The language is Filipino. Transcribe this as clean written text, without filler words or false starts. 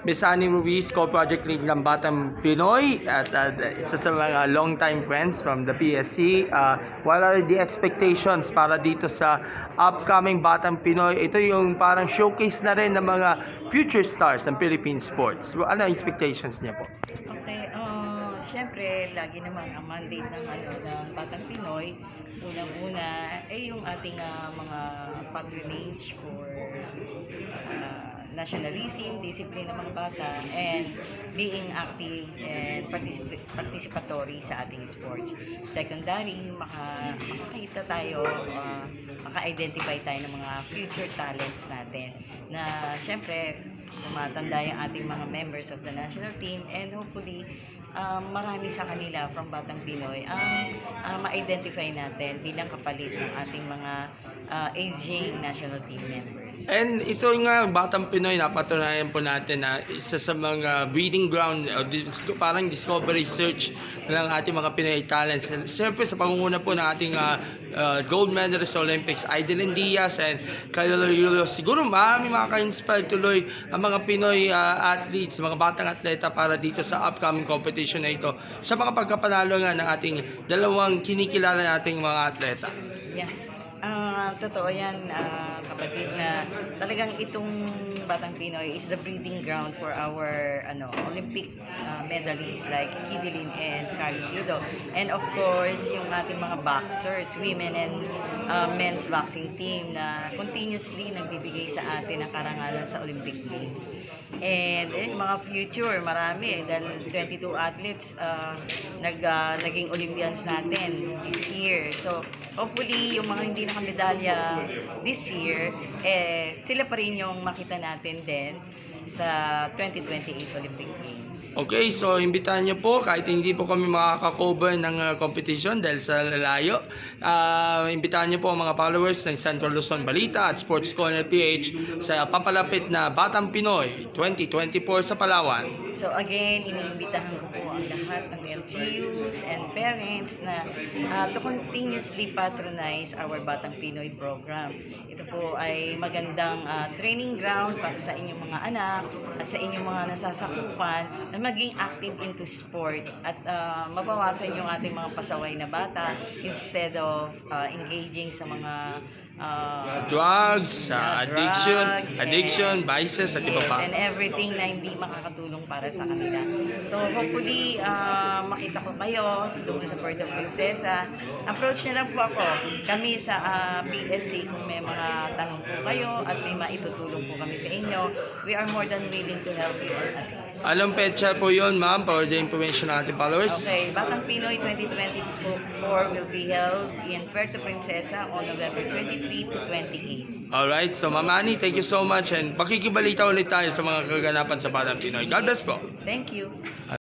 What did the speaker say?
Miss Annie Ruiz, co-project lead ng Batang Pinoy at isa sa mga long-time friends from the PSC. What are the expectations para dito sa upcoming Batang Pinoy? Ito yung parang showcase na rin ng mga future stars ng Philippine sports. Ano ang expectations niya po? Okay, syempre, lagi naman ang mandate ng Batang Pinoy, unang-una, yung ating mga patronage for nationalism, discipline ng mga bata, and being active and participatory sa ating sports. Secondary, makakita tayo, maka-identify tayo ng mga future talents natin na syempre, tumatanda yung ating mga members of the national team, and hopefully, marami sa kanila from Batang Pinoy ang ma-identify natin bilang kapalit ng ating mga aging national team members. And ito nga, Batang Pinoy, napatunayan po natin na isa sa mga breeding ground, parang discovery search ng ating mga Pinoy talents. And siyempre sa pangunguna po ng ating gold medalist sa Olympics, Idolin Diaz and Kylo Yulos. Siguro marami makaka-inspire tuloy ang mga Pinoy athletes, mga batang atleta para dito sa upcoming competition na ito sa mga pagkapanalo nga ng ating dalawang kinikilala nating mga atleta. Yeah. Totoo yan, kapatid, na talagang itong Batang Pinoy is the breeding ground for our Olympic medalists like Hidilyn and Carlos Yudo. And of course, yung ating mga boxers, women and men's boxing team na continuously nagbibigay sa atin ng karangalan sa Olympic Games. And mga future, marami, dahil 22 athletes naging Olympians natin this year. So, hopefully, yung mga hindi nakamedalya this year, sila pa rin yung makita natin din sa 2028 Olympic Games. Okay, so imbitahan niyo po kahit hindi po kami makaka-cover ng competition dahil sa layo. Imbitahan niyo po ang mga followers ng Central Luzon Balita at Sports Corner PH sa papalapit na Batang Pinoy 2024 sa Palawan. So again, iniimbitahan ko po ang lahat ng LGUs and parents na to continuously patronize our Batang Pinoy program. Ito po ay magandang training ground para sa inyong mga anak at sa inyong mga nasasakupan na maging active into sport at mabawasan yung ating mga pasaway na bata instead of engaging sa mga Sa drugs, sa addiction, vices, at iba pa. and everything na hindi makakatulong para sa kanila. So hopefully, makita ko kayo doon sa Puerto Princesa. Approach niyo lang po ako. Kami sa PSC, kung may mga tanong po kayo at may maitutulong po kami sa inyo, we are more than willing to help you and assist. Anong petsa po yun, ma'am, for the information ng ating followers? Okay, Batang Pinoy 2024 will be held in Puerto Princesa on November 23 to 28. Alright, so Ma'am Annie, thank you so much and makikibalita ulit tayo sa mga kaganapan sa Batang Pinoy. God bless po. Thank you.